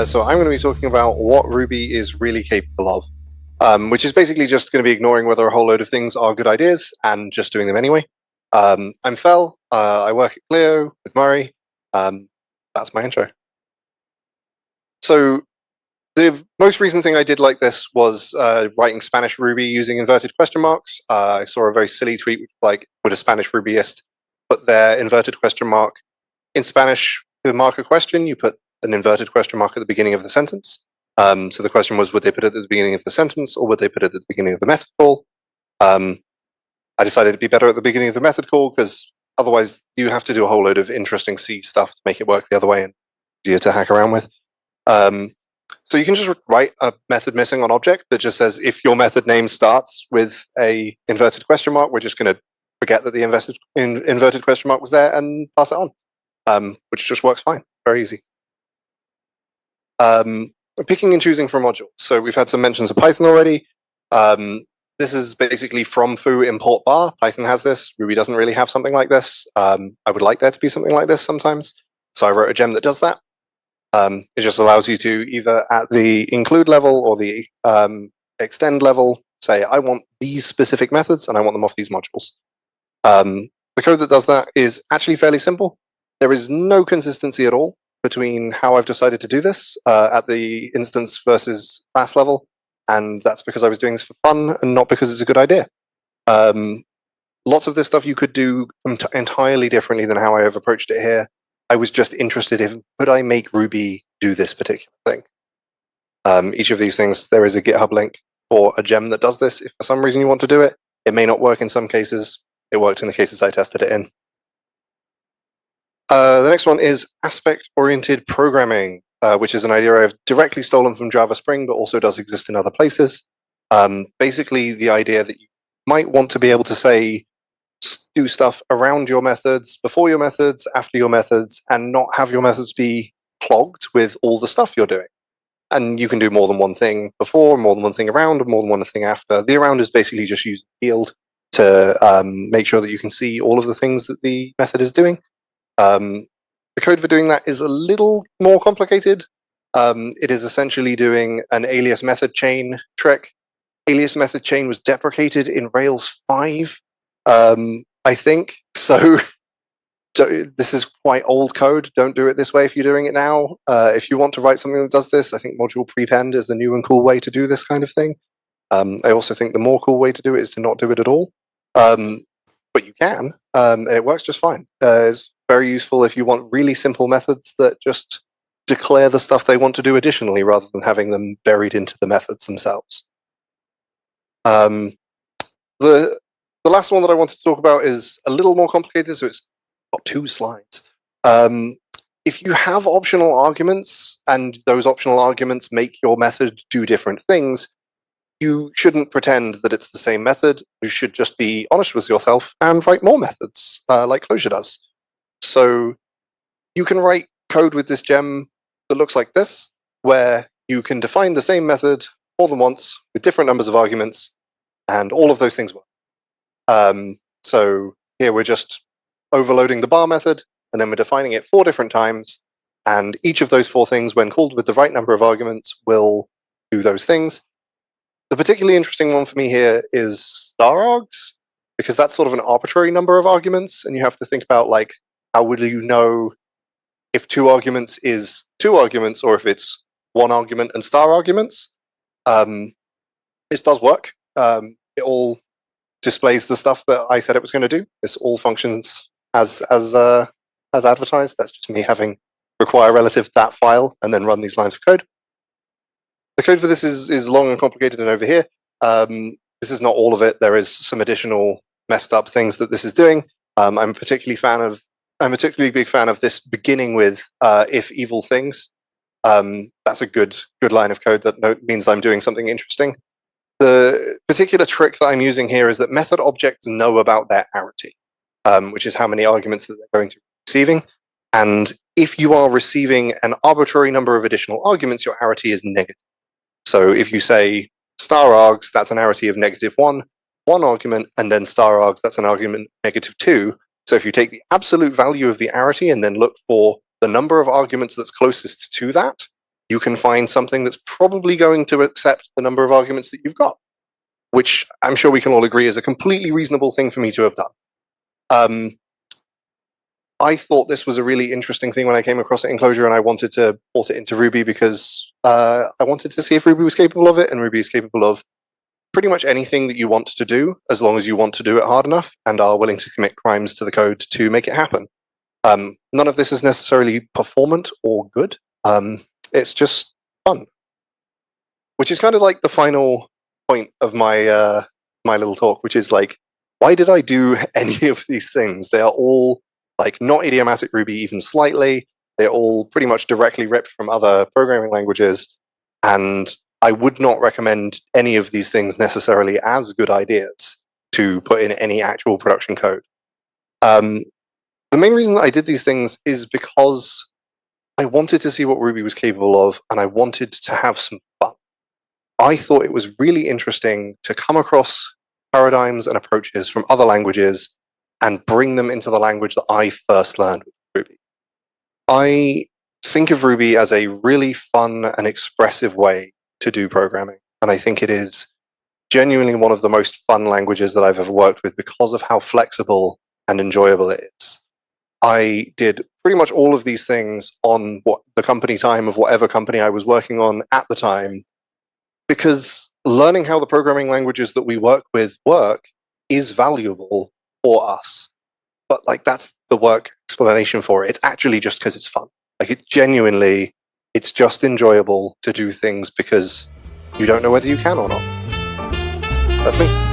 So I'm going to be talking about what Ruby is really capable of, which is basically just going to be ignoring whether a whole load of things are good ideas and just doing them anyway. I'm Fel. I work at Clio with Murray. That's my intro. So the most recent thing I did like this was writing Spanish Ruby using inverted question marks. I saw a very silly tweet, like, would a Spanish Rubyist put their inverted question mark in Spanish to mark a question? You put an inverted question mark at the beginning of the sentence. So the question was, would they put it at the beginning of the sentence or would they put it at the beginning of the method call? I decided it'd be better at the beginning of the method call because otherwise you have to do a whole load of interesting C stuff to make it work the other way and easier to hack around with. So you can just write a method missing on object that just says, if your method name starts with a inverted question mark, we're just going to forget that the inverted question mark was there and pass it on, which just works fine. Very easy. Picking and choosing from modules. So we've had some mentions of Python already. This is basically from foo import bar. Python has this. Ruby doesn't really have something like this. I would like there to be something like this sometimes. So I wrote a gem that does that. It just allows you to either at the include level or the extend level say, I want these specific methods and I want them off these modules. The code that does that is actually fairly simple. There is no consistency at all between how I've decided to do this at the instance versus class level. And that's because I was doing this for fun and not because it's a good idea. Lots of this stuff you could do entirely differently than how I have approached it here. I was just interested in, could I make Ruby do this particular thing? Each of these things, there is a GitHub link for a gem that does this. If for some reason you want to do it, it may not work in some cases. It worked in the cases I tested it in. The next one is aspect-oriented programming, which is an idea I've directly stolen from Java Spring, but also does exist in other places. Basically, the idea that you might want to be able to say, do stuff around your methods, before your methods, after your methods, and not have your methods be clogged with all the stuff you're doing. And you can do more than one thing before, more than one thing around, more than one thing after. The around is basically just use the field to make sure that you can see all of the things that the method is doing. The code for doing that is a little more complicated. It is essentially doing an alias method chain trick. Alias method chain was deprecated in Rails 5. I think. So this is quite old code. Don't do it this way if you're doing it now. If you want to write something that does this, I think module prepend is the new and cool way to do this kind of thing. I also think the more cool way to do it is to not do it at all. But you can, and it works just fine. It's very useful if you want really simple methods that just declare the stuff they want to do additionally rather than having them buried into the methods themselves. The last one that I want to talk about is a little more complicated, so it's got 2 slides. If you have optional arguments and those optional arguments make your method do different things, you shouldn't pretend that it's the same method. You should just be honest with yourself and write more methods, like Clojure does. So you can write code with this gem that looks like this, where you can define the same method more than once with different numbers of arguments, and all of those things work. So here we're just overloading the bar method, and then we're defining it 4 different times, and each of those 4 things, when called with the right number of arguments, will do those things. The particularly interesting one for me here is star args, because that's sort of an arbitrary number of arguments, and you have to think about, like, how would you know if 2 arguments is 2 arguments, or if it's 1 argument and star arguments? This does work. It all displays the stuff that I said it was going to do. This all functions as advertised. That's just me having require relative that file and then run these lines of code. The code for this is long and complicated and over here. This is not all of it. There is some additional messed up things that this is doing. I'm a particularly big fan of this beginning with if evil things. That's a good line of code that means I'm doing something interesting. The particular trick that I'm using here is that method objects know about their arity, which is how many arguments that they're going to be receiving. And if you are receiving an arbitrary number of additional arguments, your arity is negative. So if you say star args, that's an arity of -1, 1 argument, and then star args, that's an argument -2. So if you take the absolute value of the arity and then look for the number of arguments that's closest to that, you can find something that's probably going to accept the number of arguments that you've got, which I'm sure we can all agree is a completely reasonable thing for me to have done. I thought this was a really interesting thing when I came across it in Clojure, and I wanted to port it into Ruby because I wanted to see if Ruby was capable of it, and Ruby is capable of pretty much anything that you want to do, as long as you want to do it hard enough and are willing to commit crimes to the code to make it happen. None of this is necessarily performant or good. It's just fun, which is kind of like the final point of my my little talk, which is like, why did I do any of these things? They are all like not idiomatic Ruby even slightly. They're all pretty much directly ripped from other programming languages, and I would not recommend any of these things necessarily as good ideas to put in any actual production code. The main reason that I did these things is because I wanted to see what Ruby was capable of, and I wanted to have some fun. I thought it was really interesting to come across paradigms and approaches from other languages and bring them into the language that I first learned with Ruby. I think of Ruby as a really fun and expressive way to do programming, and I think it is genuinely one of the most fun languages that I've ever worked with because of how flexible and enjoyable it is. I did pretty much all of these things on the company time of whatever company I was working on at the time, because learning how the programming languages that we work with work is valuable for us. But like, that's the work explanation for it. It's actually just because it's fun. Like, it genuinely, it's just enjoyable to do things because you don't know whether you can or not. That's me.